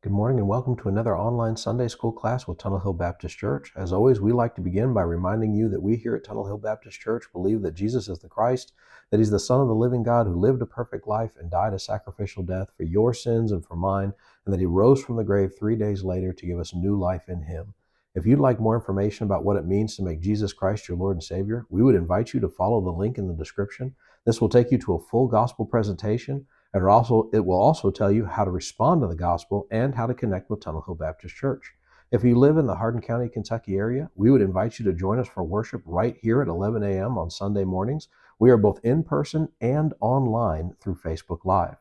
Good morning and welcome to another online Sunday school class with Tunnel Hill Baptist Church. As always, we like to begin by reminding you that we here at Tunnel Hill Baptist Church believe that Jesus is the Christ, that he's the Son of the living God who lived a perfect life and died a sacrificial death for your sins and for mine, and that he rose from the grave 3 days later to give us new life in him. If you'd like more information about what it means to make Jesus Christ your Lord and Savior, we would invite you to follow the link in the description. This will take you to a full gospel presentation. And it will also tell you how to respond to the gospel and how to connect with Tunnel Hill Baptist Church. If you live in the Hardin County, Kentucky area, we would invite you to join us for worship right here at 11 a.m. on Sunday mornings. We are both in person and online through Facebook Live.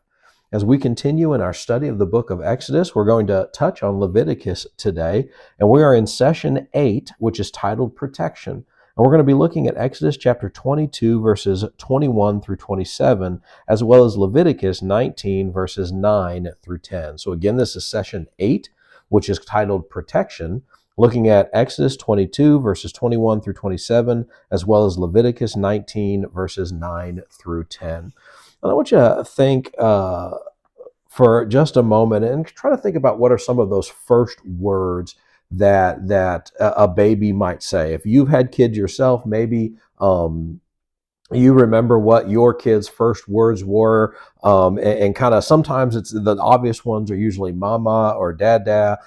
As we continue in our study of the book of Exodus, we're going to touch on Leviticus today, and we are in session 8, which is titled Protection. And we're going to be looking at Exodus chapter 22, verses 21 through 27, as well as Leviticus 19, verses 9 through 10. So again, this is session 8, which is titled Protection, looking at Exodus 22, verses 21 through 27, as well as Leviticus 19, verses 9 through 10. And I want you to think for just a moment and try to think about what are some of those first words that a baby might say. If you've had kids yourself, maybe you remember what your kids' first words were, and kind of sometimes it's the obvious ones are usually mama or dada.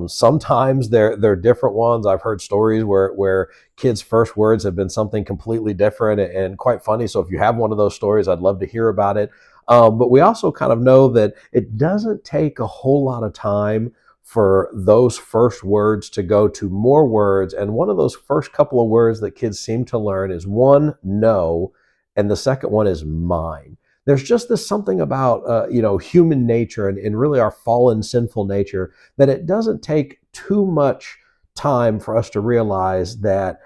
Sometimes they're different ones. I've heard stories where kids' first words have been something completely different and quite funny. So if you have one of those stories, I'd love to hear about it. But we also kind of know that it doesn't take a whole lot of time for those first words to go to more words. And one of those first couple of words that kids seem to learn is one, no, and the second one is mine. There's just this something about, human nature and really our fallen sinful nature that it doesn't take too much time for us to realize that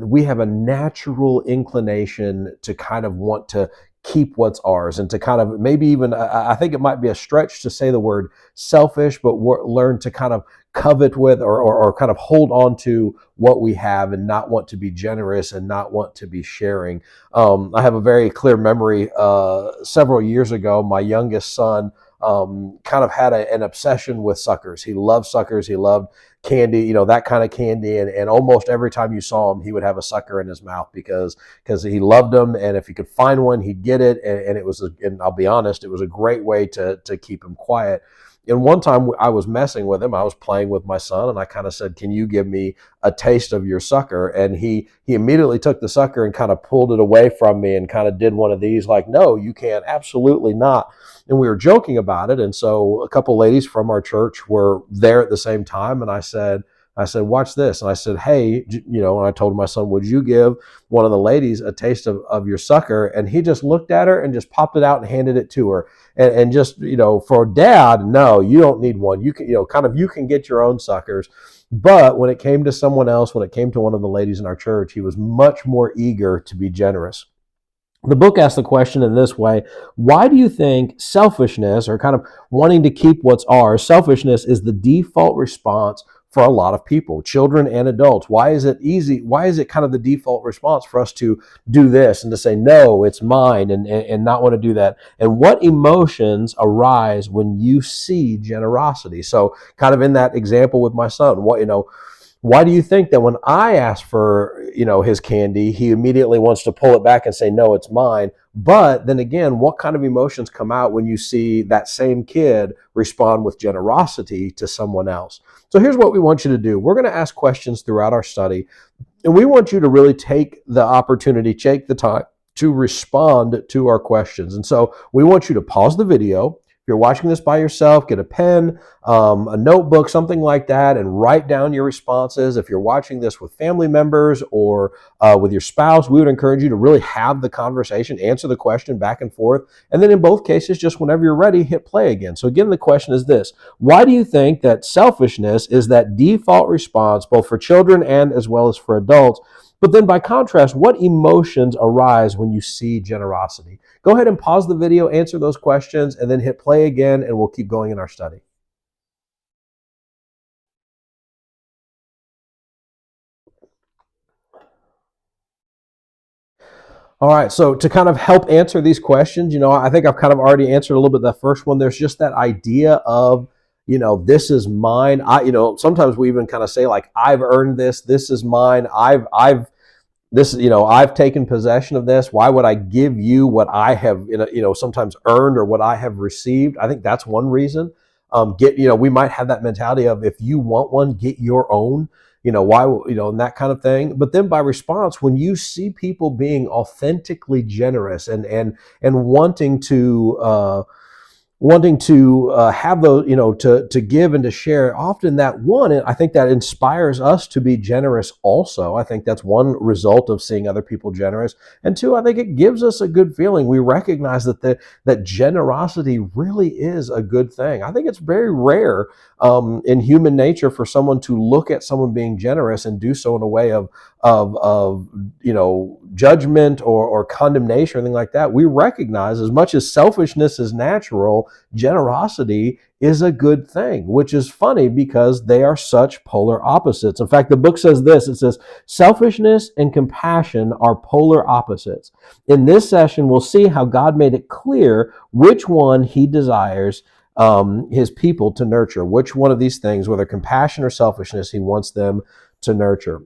we have a natural inclination to kind of want to keep what's ours and to kind of maybe even, I think it might be a stretch to say the word selfish, but learn to kind of covet with or kind of hold on to what we have and not want to be generous and not want to be sharing. I have a very clear memory several years ago, my youngest son kind of had an obsession with suckers. He loved suckers. He loved candy, that kind of candy. And almost every time you saw him, he would have a sucker in his mouth because he loved them. And if he could find one, he'd get it. And it was, and I'll be honest, it was a great way to keep him quiet. And one time I was messing with him. I was playing with my son and I kind of said, "Can you give me a taste of your sucker?" And he immediately took the sucker and kind of pulled it away from me and kind of did one of these like, "No, you can't, absolutely not." And we were joking about it. And so a couple ladies from our church were there at the same time. And I said, "Watch this." And I said, "Hey," and I told my son, "Would you give one of the ladies a taste of your sucker?" And he just looked at her and just popped it out and handed it to her. And just, for dad, no, you don't need one. You can, you can get your own suckers. But when it came to someone else, when it came to one of the ladies in our church, he was much more eager to be generous. The book asks the question in this way: why do you think selfishness, or kind of wanting to keep what's ours, selfishness is the default response for a lot of people, children and adults? Why is it easy? Why is it kind of the default response for us to do this and to say, "No, it's mine," and not want to do that? And what emotions arise when you see generosity? So kind of in that example with my son, why do you think that when I ask for, his candy, he immediately wants to pull it back and say, "No, it's mine"? But then again, what kind of emotions come out when you see that same kid respond with generosity to someone else? So here's what we want you to do. We're going to ask questions throughout our study, and we want you to really take the opportunity, take the time to respond to our questions. And so we want you to pause the video. If you're watching this by yourself, get a pen, a notebook, something like that, and write down your responses. If you're watching this with family members or with your spouse, we would encourage you to really have the conversation, answer the question back and forth. And then in both cases, just whenever you're ready, hit play again. So again, the question is this: why do you think that selfishness is that default response, both for children and as well as for adults? But then by contrast, what emotions arise when you see generosity? Go ahead and pause the video, answer those questions, and then hit play again, and we'll keep going in our study. All right, so to kind of help answer these questions, I think I've kind of already answered a little bit that first one. There's just that idea of this is mine. Sometimes we even kind of say like, I've earned this. This is mine. I've taken possession of this. Why would I give you what I have, sometimes earned or what I have received? I think that's one reason. We might have that mentality of, if you want one, get your own. Why, and that kind of thing. But then by response, when you see people being authentically generous and wanting to have those, to give and to share, often I think that inspires us to be generous also. I think that's one result of seeing other people generous. And two, I think it gives us a good feeling. We recognize that generosity really is a good thing. I think it's very rare in human nature for someone to look at someone being generous and do so in a way of judgment or condemnation or anything like that. We recognize, as much as selfishness is natural, generosity is a good thing, which is funny because they are such polar opposites. In fact, the book says this. It says, selfishness and compassion are polar opposites. In this session, we'll see how God made it clear which one he desires his people to nurture, which one of these things, whether compassion or selfishness, he wants them to nurture.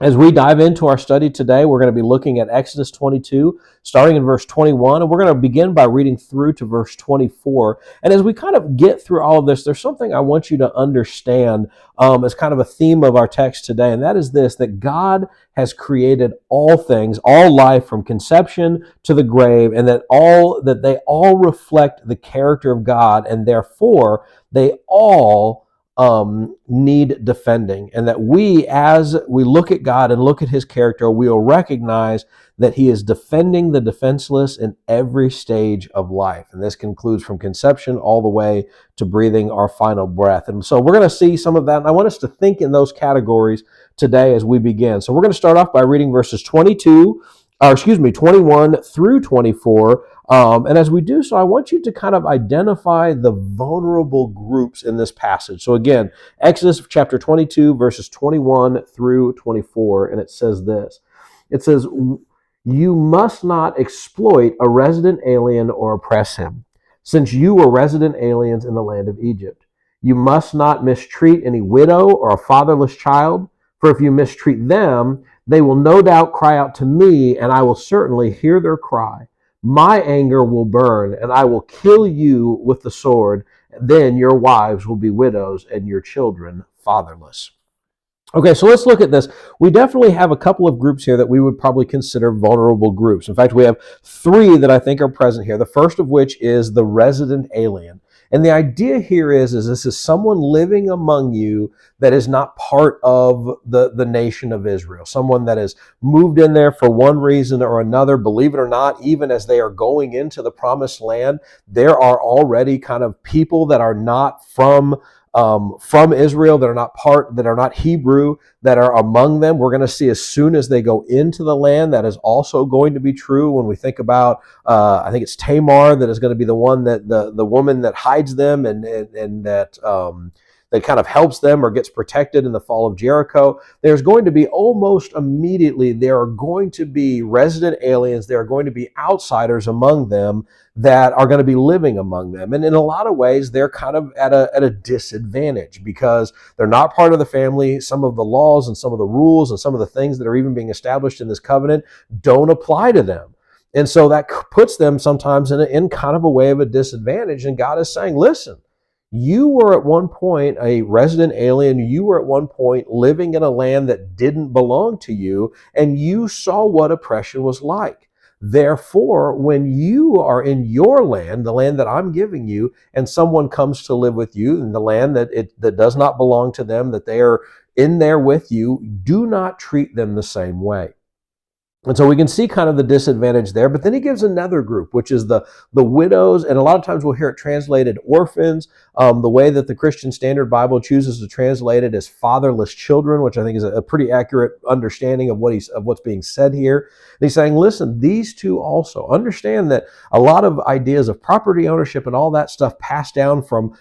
As we dive into our study today, we're going to be looking at Exodus 22, starting in verse 21, and we're going to begin by reading through to verse 24. And as we kind of get through all of this, there's something I want you to understand as kind of a theme of our text today, and that is this: that God has created all things, all life, from conception to the grave, and that they all reflect the character of God, and therefore they all need defending, and that as we look at God and look at his character, we will recognize that he is defending the defenseless in every stage of life. And this concludes from conception all the way to breathing our final breath. And so we're going to see some of that, and I want us to think in those categories today as we begin. So we're going to start off by reading verses 21 through 24. And as we do so, I want you to kind of identify the vulnerable groups in this passage. So again, Exodus chapter 22, verses 21 through 24, and it says this. It says, "You must not exploit a resident alien or oppress him, since you were resident aliens in the land of Egypt. You must not mistreat any widow or a fatherless child, for if you mistreat them, they will no doubt cry out to me, and I will certainly hear their cry. My anger will burn, and I will kill you with the sword. Then your wives will be widows, and your children fatherless." Okay, so let's look at this. We definitely have a couple of groups here that we would probably consider vulnerable groups. In fact, we have three that I think are present here. The first of which is the resident alien. And the idea here is this is someone living among you that is not part of the nation of Israel. Someone that has moved in there for one reason or another. Believe it or not, even as they are going into the promised land, there are already kind of people that are not from Israel, that are not Hebrew, that are among them. We're going to see as soon as they go into the land, that is also going to be true. When we think about, I think it's Tamar that is going to be the one that the woman that hides them and that kind of helps them or gets protected in the fall of Jericho. There's going to be almost immediately, there are going to be resident aliens, there are going to be outsiders among them that are going to be living among them. And in a lot of ways, they're kind of at a disadvantage because they're not part of the family. Some of the laws and some of the rules and some of the things that are even being established in this covenant don't apply to them. And so that puts them sometimes in kind of a way of a disadvantage. And God is saying, listen, you were at one point a resident alien. You were at one point living in a land that didn't belong to you, and you saw what oppression was like. Therefore, when you are in your land, the land that I'm giving you, and someone comes to live with you in the land that does not belong to them, that they are in there with you, do not treat them the same way. And so we can see kind of the disadvantage there. But then he gives another group, which is the widows. And a lot of times we'll hear it translated orphans. The way that the Christian Standard Bible chooses to translate it is fatherless children, which I think is a pretty accurate understanding of what's being said here. And he's saying, listen, these two also understand that a lot of ideas of property ownership and all that stuff passed down from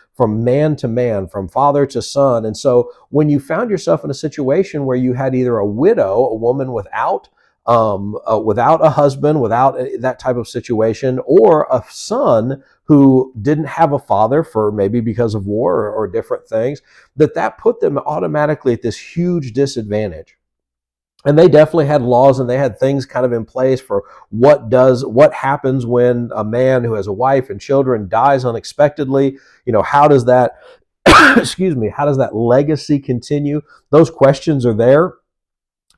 man to man, from father to son. And so when you found yourself in a situation where you had either a widow, a woman without without a husband, without that type of situation, or a son who didn't have a father for maybe because of war or different things, that put them automatically at this huge disadvantage. And they definitely had laws and they had things kind of in place for what happens when a man who has a wife and children dies unexpectedly. How does that excuse me, how does that legacy continue? Those questions are there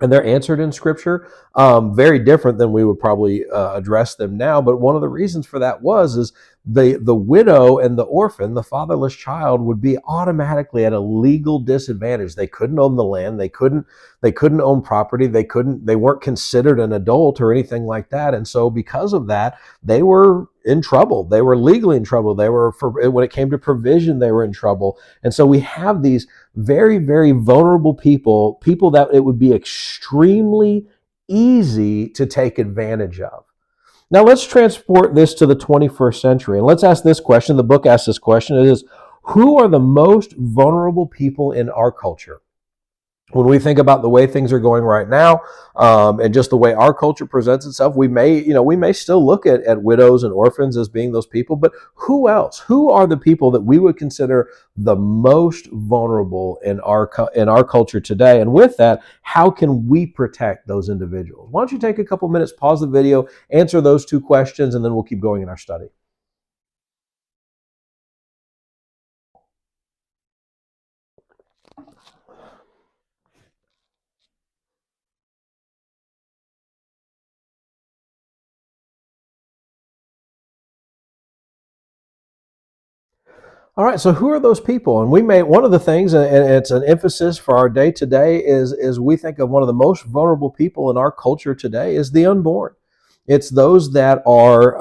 and they're answered in scripture, very different than we would probably address them now. But one of the reasons for that is the widow and the orphan, the fatherless child, would be automatically at a legal disadvantage. They couldn't own the land, they couldn't own property, they weren't considered an adult or anything like that. And so because of that, they were in trouble. They were legally in trouble. When it came to provision, they were in trouble. And so we have these very, very vulnerable people that it would be extremely easy to take advantage of. Now let's transport this to the 21st century and let's ask this question. The book asks this question. It is, who are the most vulnerable people in our culture? When we think about the way things are going right now, and just the way our culture presents itself, we may still look at widows and orphans as being those people. But who else? Who are the people that we would consider the most vulnerable in our culture today? And with that, how can we protect those individuals? Why don't you take a couple minutes, pause the video, answer those two questions, and then we'll keep going in our study. All right, so who are those people? And one of the things, and it's an emphasis for our day today, is we think of one of the most vulnerable people in our culture today is the unborn. It's those that are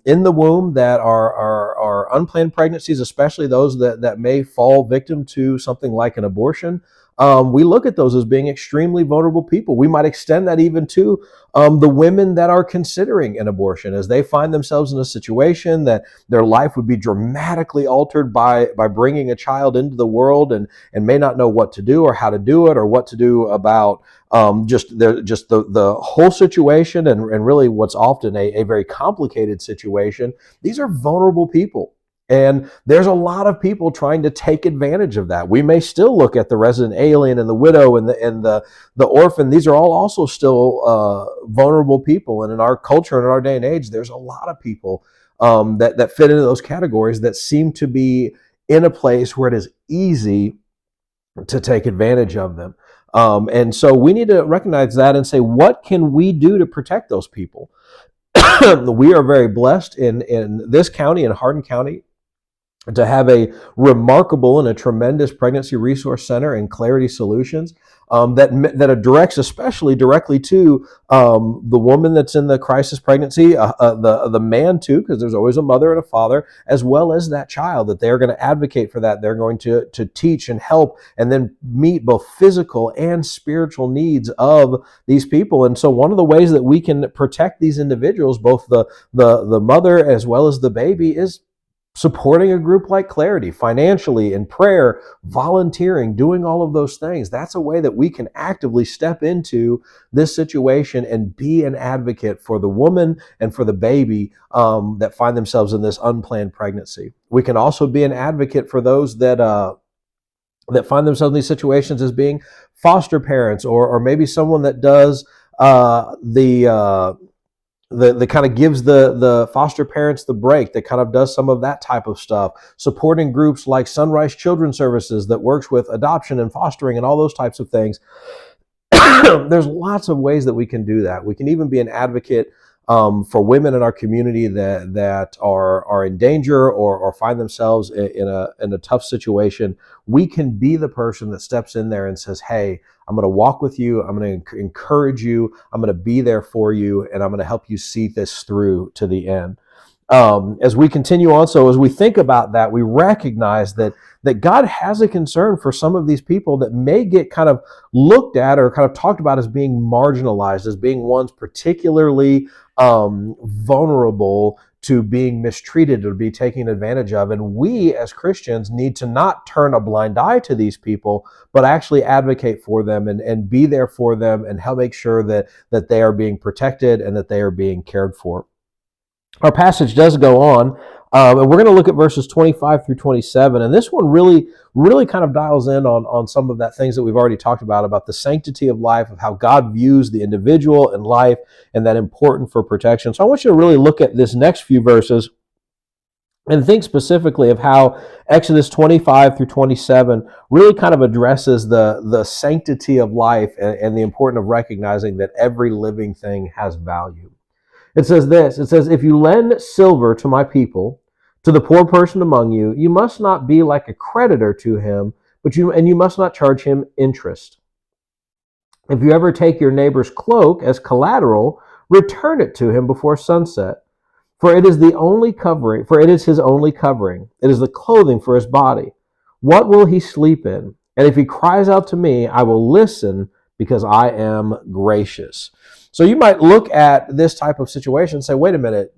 in the womb, that are unplanned pregnancies, especially those that may fall victim to something like an abortion. We look at those as being extremely vulnerable people. We might extend that even to the women that are considering an abortion, as they find themselves in a situation that their life would be dramatically altered by bringing a child into the world, and may not know what to do or how to do it or what to do about the whole situation, and really what's often a very complicated situation. These are vulnerable people. And there's a lot of people trying to take advantage of that. We may still look at the resident alien and the widow and the orphan. These are all also still vulnerable people. And in our culture and in our day and age, there's a lot of people that fit into those categories that seem to be in a place where it is easy to take advantage of them. And so we need to recognize that and say, what can we do to protect those people? We are very blessed in this county, in Hardin County, to have a remarkable and a tremendous pregnancy resource center and Clarity Solutions, that directs especially directly to the woman that's in the crisis pregnancy, the man too, because there's always a mother and a father, as well as that child, that they're going to advocate for that. They're going to teach and help and then meet both physical and spiritual needs of these people. And so one of the ways that we can protect these individuals, both the mother as well as the baby, is supporting a group like Clarity financially, in prayer, volunteering, doing all of those things. That's a way that we can actively step into this situation and be an advocate for the woman and for the baby that find themselves in this unplanned pregnancy. We can also be an advocate for those that find themselves in these situations as being foster parents, or maybe someone that does the kind of gives the foster parents the break, that kind of does some of that type of stuff, supporting groups like Sunrise Children's Services that works with adoption and fostering and all those types of things. There's lots of ways that we can do that. We can even be an advocate for women in our community that are in danger or find themselves in a tough situation. We can be the person that steps in there and says, "Hey, I'm going to walk with you. I'm going to encourage you. I'm going to be there for you, and I'm going to help you see this through to the end." As we continue on, so as we think about that, we recognize that God has a concern for some of these people that may get kind of looked at or kind of talked about as being marginalized, as being ones particularly vulnerable to being mistreated or be taken advantage of. And we as Christians need to not turn a blind eye to these people, but actually advocate for them and be there for them and help make sure that they are being protected and that they are being cared for. Our passage does go on, and we're going to look at verses 25 through 27. And this one really kind of dials in on some of that things that we've already talked about the sanctity of life, of how God views the individual and life, and that important for protection. So I want you to really look at this next few verses and think specifically of how Exodus 25 through 27 really kind of addresses the sanctity of life and the importance of recognizing that every living thing has value. It says this, it says, if you lend silver to my people, to the poor person among you, you must not be like a creditor to him, and you must not charge him interest. If you ever take your neighbor's cloak as collateral, return it to him before sunset. For it is the only covering, for it is his only covering. It is the clothing for his body. What will he sleep in? And if he cries out to me, I will listen, because I am gracious. So you might look at this type of situation and say, wait a minute,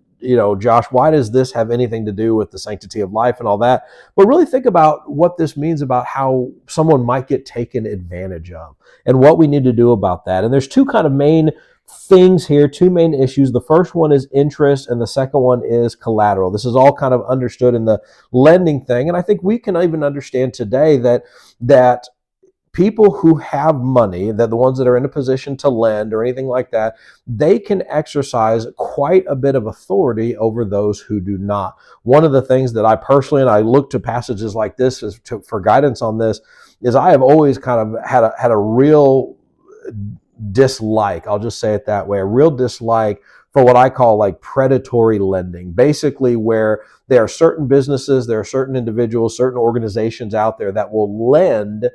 Josh, why does this have anything to do with the sanctity of life and all that? But really think about what this means about how someone might get taken advantage of and what we need to do about that. And there's two kind of main things here, two main issues. The first one is interest, and the second one is collateral. This is all kind of understood in the lending thing. And I think we can even understand today that people who have money, that the ones that are in a position to lend or anything like that, they can exercise quite a bit of authority over those who do not. One of the things that I personally, and I look to passages like this for guidance on this, is I have always kind of had a real dislike, I'll just say it that way, a real dislike for what I call like predatory lending. Basically, where there are certain businesses, there are certain individuals, certain organizations out there that will lend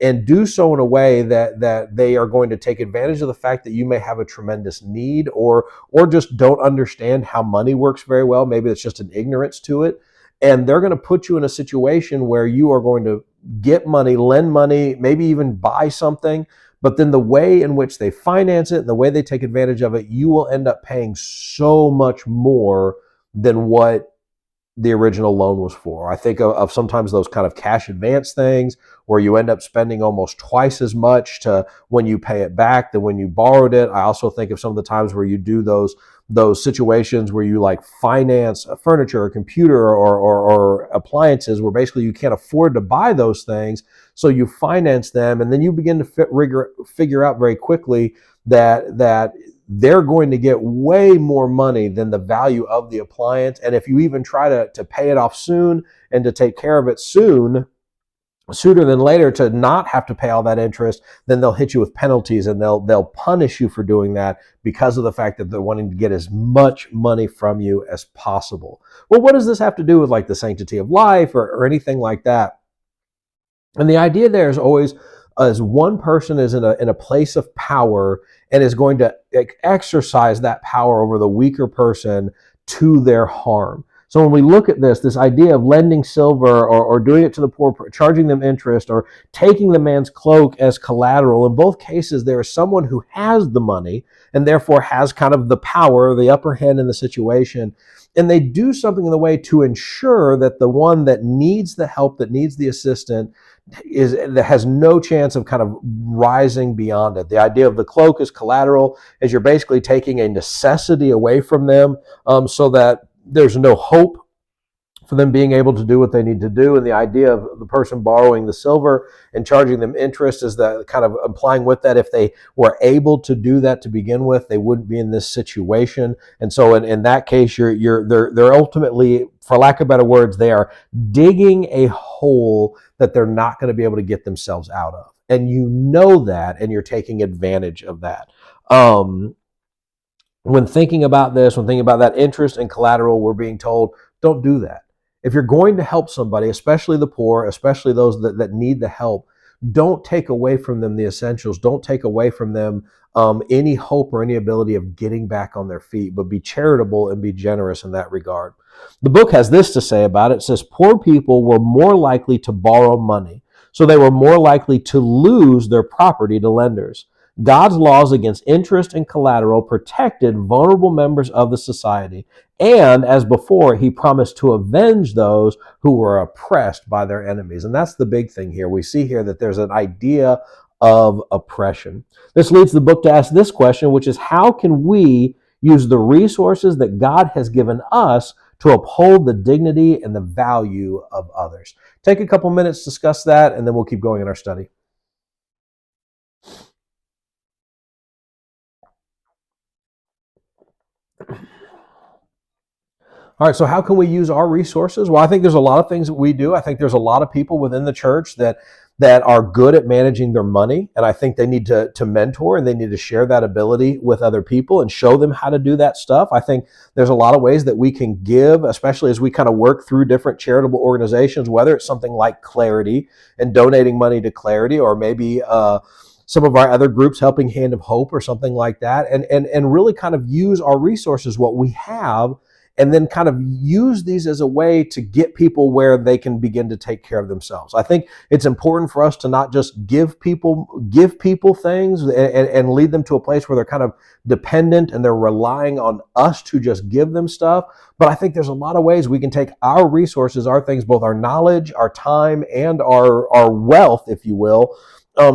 and do so in a way that they are going to take advantage of the fact that you may have a tremendous need or just don't understand how money works very well. Maybe it's just an ignorance to it. And they're going to put you in a situation where you are going to get money, lend money, maybe even buy something. But then the way in which they finance it and the way they take advantage of it, you will end up paying so much more than what the original loan was for. I think of sometimes those kind of cash advance things where you end up spending almost twice as much to when you pay it back than when you borrowed it. I also think of some of the times where you do those situations where you like finance a furniture, a computer, or appliances where basically you can't afford to buy those things. So you finance them, and then you begin to figure out very quickly that they're going to get way more money than the value of the appliance. And if you even try to pay it off soon and to take care of it sooner than later, to not have to pay all that interest, then they'll hit you with penalties and they'll punish you for doing that because of the fact that they're wanting to get as much money from you as possible. Well, what does this have to do with like the sanctity of life or anything like that? And the idea there is always, as one person is in a place of power and is going to exercise that power over the weaker person to their harm. So when we look at this idea of lending silver or doing it to the poor, charging them interest, or taking the man's cloak as collateral, in both cases there is someone who has the money and therefore has kind of the power, the upper hand in the situation. And they do something in the way to ensure that the one that needs the help, that needs the assistance, that has no chance of kind of rising beyond it. The idea of the cloak as collateral is you're basically taking a necessity away from them so that there's no hope for them being able to do what they need to do. And the idea of the person borrowing the silver and charging them interest is that kind of implying with that if they were able to do that to begin with, they wouldn't be in this situation. And so in that case, they're ultimately, for lack of better words, they are digging a hole that they're not going to be able to get themselves out of. And you know that, and you're taking advantage of that. When thinking about this, when thinking about that interest and collateral, we're being told, don't do that. If you're going to help somebody, especially the poor, especially those that need the help, don't take away from them the essentials. Don't take away from them any hope or any ability of getting back on their feet, but be charitable and be generous in that regard. The book has this to say about it. It says, poor people were more likely to borrow money, so they were more likely to lose their property to lenders. God's laws against interest and collateral protected vulnerable members of the society. And as before, he promised to avenge those who were oppressed by their enemies. And that's the big thing here. We see here that there's an idea of oppression. This leads the book to ask this question, which is how can we use the resources that God has given us to uphold the dignity and the value of others? Take a couple minutes to discuss that, and then we'll keep going in our study. All right, so how can we use our resources? Well, I think there's a lot of things that we do. I think there's a lot of people within the church that are good at managing their money, and I think they need to mentor and they need to share that ability with other people and show them how to do that stuff. I think there's a lot of ways that we can give, especially as we kind of work through different charitable organizations, whether it's something like Clarity and donating money to Clarity, or maybe some of our other groups, Helping Hand of Hope or something like that, and really kind of use our resources, what we have, and then kind of use these as a way to get people where they can begin to take care of themselves. I think it's important for us to not just give people things and lead them to a place where they're kind of dependent and they're relying on us to just give them stuff. But I think there's a lot of ways we can take our resources, our things, both our knowledge, our time, and our wealth, if you will,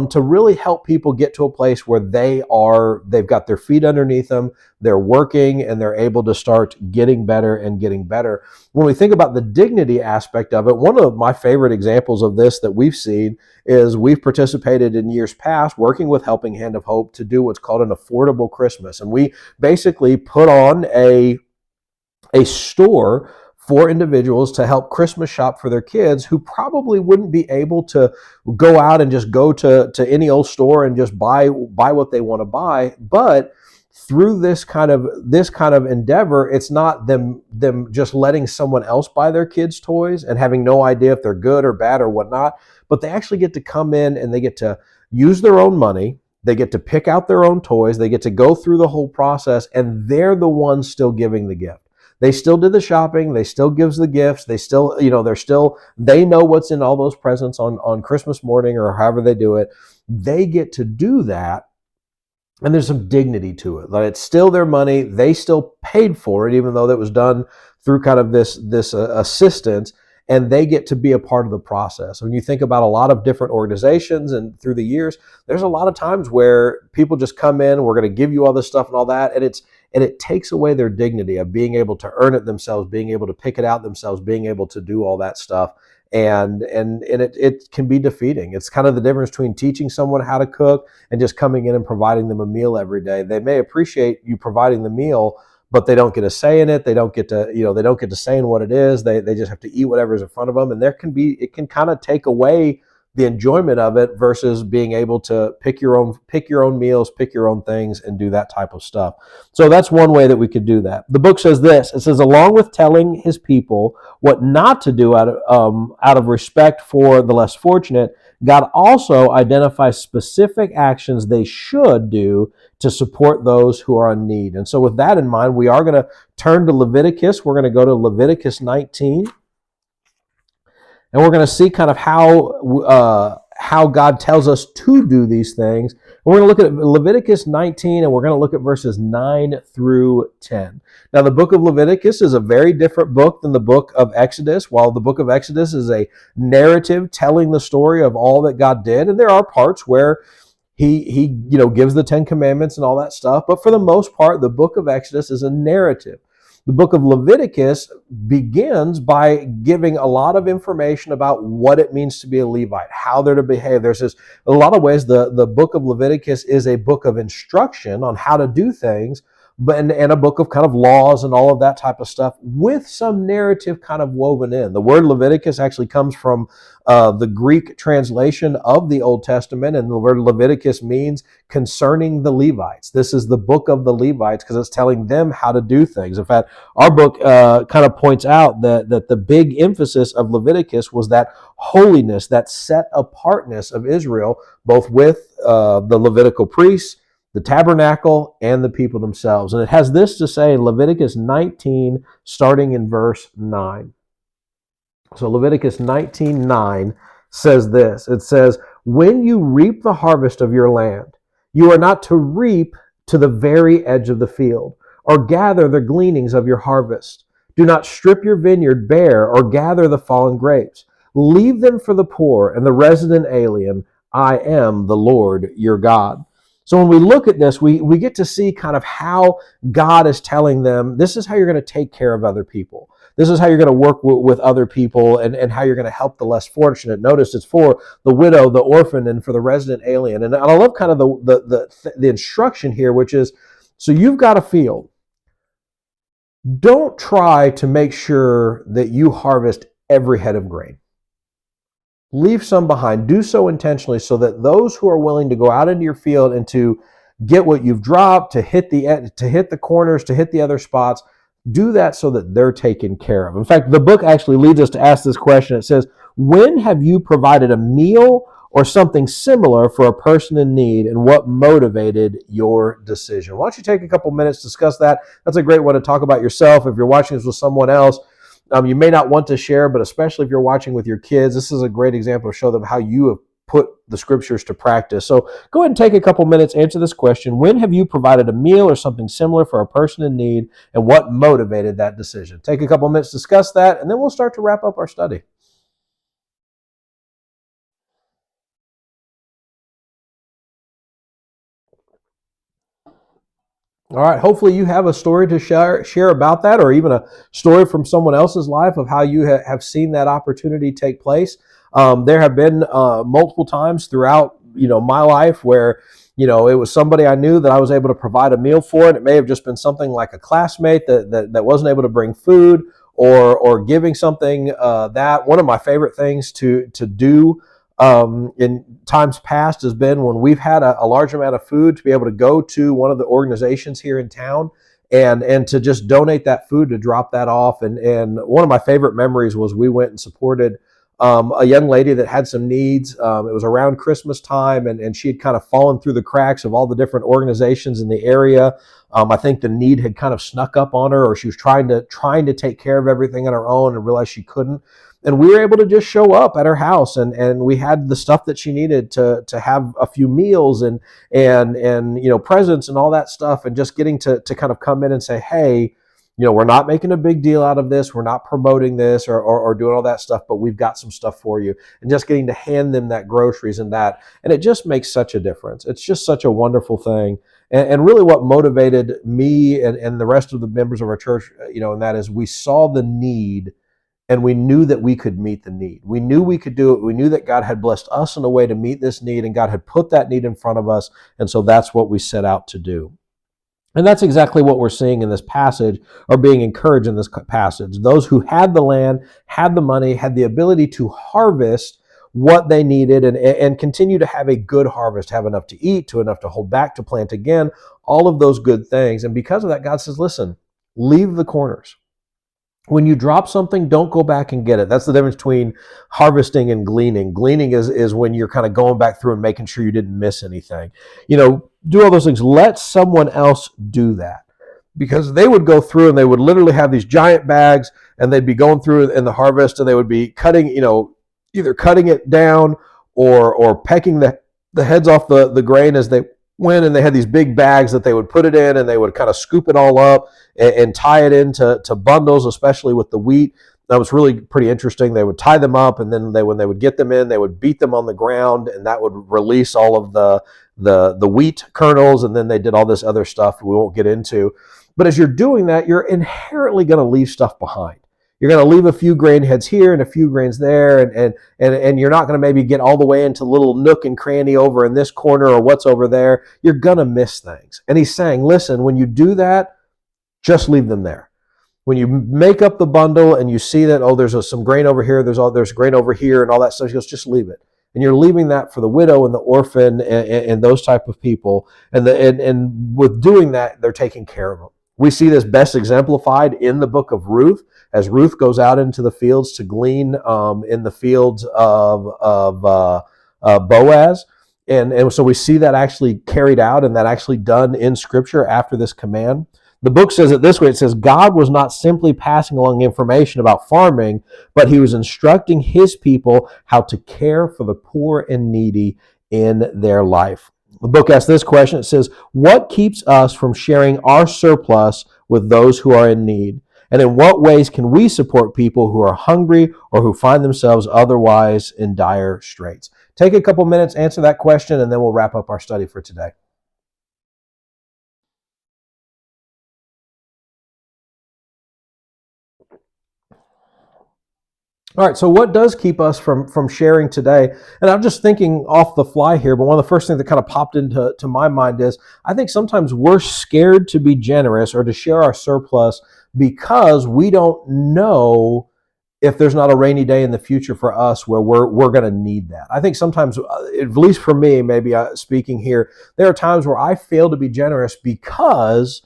to really help people get to a place where they've got their feet underneath them, they're working, and they're able to start getting better and getting better. When we think about the dignity aspect of it, one of my favorite examples of this that we've seen is we've participated in years past working with Helping Hand of Hope to do what's called an affordable Christmas. And we basically put on a store for individuals to help Christmas shop for their kids who probably wouldn't be able to go out and just go to any old store and just buy what they want to buy. But through this kind of endeavor, it's not them just letting someone else buy their kids' toys and having no idea if they're good or bad or whatnot, but they actually get to come in and they get to use their own money. They get to pick out their own toys. They get to go through the whole process, and they're the ones still giving the gift. They still did the shopping. They still gives the gifts. They still, they know what's in all those presents on Christmas morning or however they do it. They get to do that. And there's some dignity to it. Like, it's still their money. They still paid for it, even though that was done through kind of this assistance, and they get to be a part of the process. When you think about a lot of different organizations and through the years, there's a lot of times where people just come in, we're going to give you all this stuff and all that, and it takes away their dignity of being able to earn it themselves, being able to pick it out themselves, being able to do all that stuff. And it can be defeating. It's kind of the difference between teaching someone how to cook and just coming in and providing them a meal every day. They may appreciate you providing the meal, but they don't get a say in it. They don't get to say in what it is. They just have to eat whatever is in front of them. And it can kind of take away the enjoyment of it versus being able to pick your own meals, pick your own things, and do that type of stuff. So that's one way that we could do that. The book says this. It says, along with telling his people what not to do out of respect for the less fortunate, God also identifies specific actions they should do to support those who are in need. And so with that in mind, we are going to turn to Leviticus. We're going to go to Leviticus 19. And we're going to see kind of how God tells us to do these things. We're going to look at Leviticus 19, and we're going to look at verses 9 through 10. Now, the book of Leviticus is a very different book than the book of Exodus. While the book of Exodus is a narrative telling the story of all that God did, and there are parts where he gives the Ten Commandments and all that stuff, but for the most part, the book of Exodus is a narrative. The book of Leviticus begins by giving a lot of information about what it means to be a Levite, how they're to behave. There's a lot of ways the book of Leviticus is a book of instruction on how to do things, but and a book of kind of laws and all of that type of stuff with some narrative kind of woven in. The word Leviticus actually comes from the Greek translation of the Old Testament, and the word Leviticus means concerning the Levites. This is the book of the Levites because it's telling them how to do things. In fact, our book kind of points out that the big emphasis of Leviticus was that holiness, that set apartness of Israel, both with the Levitical priests, the tabernacle, and the people themselves. And it has this to say in Leviticus 19, starting in verse 9. So Leviticus 19:9 says this. It says, when you reap the harvest of your land, You are not to reap to the very edge of the field, or gather the gleanings of your harvest. Do not strip your vineyard bare, or gather the fallen grapes. Leave them for the poor and the resident alien. I am the Lord your God. So when we look at this, we get to see kind of how God is telling them, this is how you're going to take care of other people. This is how you're going to work with other people, and how you're going to help the less fortunate. Notice it's for the widow, the orphan, and for the resident alien. And I love kind of the instruction here, which is, so you've got a field. Don't try to make sure that you harvest every head of grain. Leave some behind. Do so intentionally so that those who are willing to go out into your field and to get what you've dropped, to hit the corners, to hit the other spots, do that so that they're taken care of. In fact, the book actually leads us to ask this question. It says, when have you provided a meal or something similar for a person in need, and what motivated your decision? Why don't you take a couple minutes to discuss that? That's a great one to talk about yourself. If you're watching this with someone else, you may not want to share, but especially if you're watching with your kids, this is a great example to show them how you have put the scriptures to practice. So go ahead and take a couple minutes, answer this question. When have you provided a meal or something similar for a person in need, and what motivated that decision? Take a couple minutes to discuss that, and then we'll start to wrap up our study. All right. Hopefully, you have a story to share about that, or even a story from someone else's life of how you have seen that opportunity take place. There have been multiple times throughout my life where it was somebody I knew that I was able to provide a meal for, and it may have just been something like a classmate that wasn't able to bring food, or giving something that one of my favorite things to do in times past has been when we've had a large amount of food, to be able to go to one of the organizations here in town and to just donate that food, to drop that off. And one of my favorite memories was we went and supported a young lady that had some needs. It was around Christmas time, and she had kind of fallen through the cracks of all the different organizations in the area. I think the need had kind of snuck up on her, or she was trying to take care of everything on her own and realized she couldn't. And we were able to just show up at her house, and we had the stuff that she needed to have a few meals and presents and all that stuff, and just getting to kind of come in and say, hey, we're not making a big deal out of this. We're not promoting this or doing all that stuff, but we've got some stuff for you. And just getting to hand them that groceries and that. And it just makes such a difference. It's just such a wonderful thing. And really what motivated me and the rest of the members of our church, and that is, we saw the need, and we knew that we could meet the need. We knew we could do it. We knew that God had blessed us in a way to meet this need, and God had put that need in front of us. And so that's what we set out to do. And that's exactly what we're seeing in this passage, or being encouraged in this passage. Those who had the land, had the money, had the ability to harvest what they needed, and continue to have a good harvest, have enough to eat, to enough to hold back, to plant again, all of those good things. And because of that, God says, listen, leave the corners. When you drop something, don't go back and get it. That's the difference between harvesting and gleaning. Gleaning is when you're kind of going back through and making sure you didn't miss anything. Do all those things. Let someone else do that. Because they would go through and they would literally have these giant bags, and they'd be going through in the harvest, and they would be cutting, either cutting it down or pecking the heads off the grain as they went. And they had these big bags that they would put it in, and they would kind of scoop it all up and tie it into bundles, especially with the wheat. That was really pretty interesting. They would tie them up, and then when they would get them in, they would beat them on the ground, and that would release all of the wheat kernels. And then they did all this other stuff we won't get into. But as you're doing that, you're inherently going to leave stuff behind. You're going to leave a few grain heads here and a few grains there, and you're not going to maybe get all the way into little nook and cranny over in this corner or what's over there. You're going to miss things. And he's saying, listen, when you do that, just leave them there. When you make up the bundle and you see that, there's some grain over here, there's grain over here and all that stuff, he goes, just leave it. And you're leaving that for the widow and the orphan and those type of people. And with doing that, they're taking care of them. We see this best exemplified in the book of Ruth, as Ruth goes out into the fields to glean in the fields of Boaz. And so we see that actually carried out, and that actually done in Scripture after this command. The book says it this way. It says, God was not simply passing along information about farming, but he was instructing his people how to care for the poor and needy in their life. The book asks this question. It says, what keeps us from sharing our surplus with those who are in need? And in what ways can we support people who are hungry or who find themselves otherwise in dire straits? Take a couple minutes, answer that question, and then we'll wrap up our study for today. All right, so what does keep us from sharing today? And I'm just thinking off the fly here, but one of the first things that kind of popped into my mind is I think sometimes we're scared to be generous or to share our surplus because we don't know if there's not a rainy day in the future for us where we're going to need that. I think sometimes, at least for me, maybe speaking here, there are times where I fail to be generous because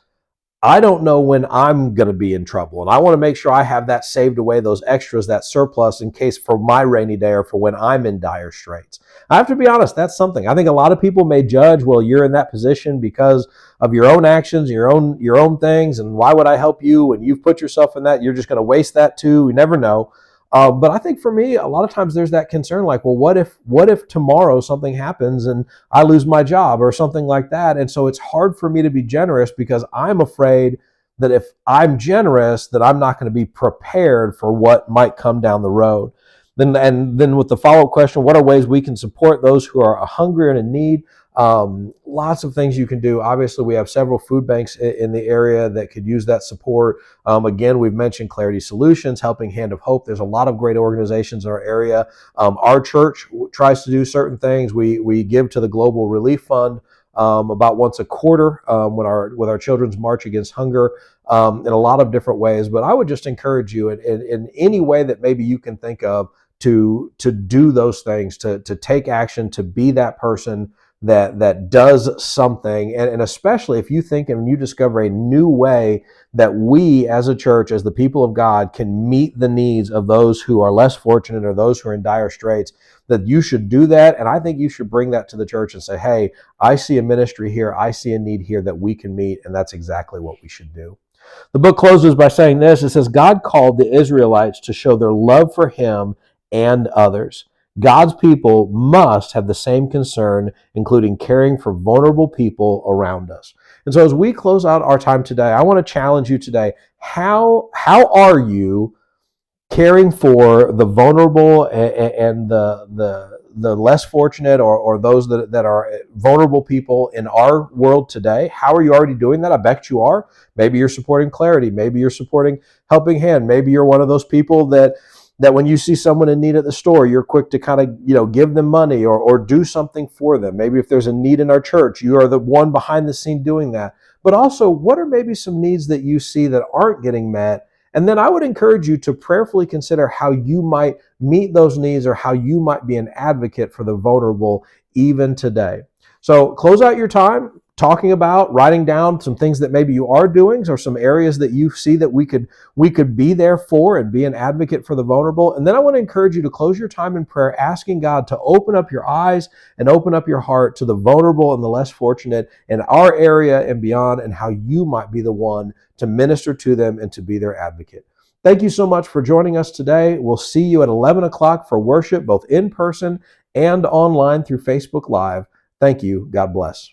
I don't know when I'm going to be in trouble. And I want to make sure I have that saved away, those extras, that surplus in case for my rainy day or for when I'm in dire straits. I have to be honest, that's something. I think a lot of people may judge, well, you're in that position because of your own actions, your own things, and why would I help you when you've put yourself in that? You're just going to waste that too. We never know. But I think for me, a lot of times there's that concern, like, well, what if tomorrow something happens and I lose my job or something like that? And so it's hard for me to be generous because I'm afraid that if I'm generous, that I'm not going to be prepared for what might come down the road. Then with the follow-up question, what are ways we can support those who are hungry and in need? Lots of things you can do. Obviously, we have several food banks in the area that could use that support. Again, we've mentioned Clarity Solutions, Helping Hand of Hope. There's a lot of great organizations in our area. Our church tries to do certain things. We give to the Global Relief Fund about once a quarter with our Children's March Against Hunger in a lot of different ways. But I would just encourage you in any way that maybe you can think of to do those things, to take action, to be that person that does something, and especially if you think and you discover a new way that we as a church, as the people of God, can meet the needs of those who are less fortunate or those who are in dire straits, that you should do that. And I think you should bring that to the church and say, hey, I see a ministry here, I see a need here that we can meet, and that's exactly what we should do. The book closes by saying this. It says, God called the Israelites to show their love for him and others. God's people must have the same concern, including caring for vulnerable people around us. And so as we close out our time today, I want to challenge you today. How are you caring for the vulnerable and the less fortunate or those that are vulnerable people in our world today? How are you already doing that? I bet you are. Maybe you're supporting Clarity. Maybe you're supporting Helping Hand. Maybe you're one of those people that when you see someone in need at the store, you're quick to kind of, give them money or do something for them. Maybe if there's a need in our church, you are the one behind the scene doing that. But also, what are maybe some needs that you see that aren't getting met? And then I would encourage you to prayerfully consider how you might meet those needs or how you might be an advocate for the vulnerable even today. So close out your time talking about, writing down some things that maybe you are doing or some areas that you see that we could be there for and be an advocate for the vulnerable. And then I want to encourage you to close your time in prayer, asking God to open up your eyes and open up your heart to the vulnerable and the less fortunate in our area and beyond, and how you might be the one to minister to them and to be their advocate. Thank you so much for joining us today. We'll see you at 11 o'clock for worship, both in person and online through Facebook Live. Thank you. God bless.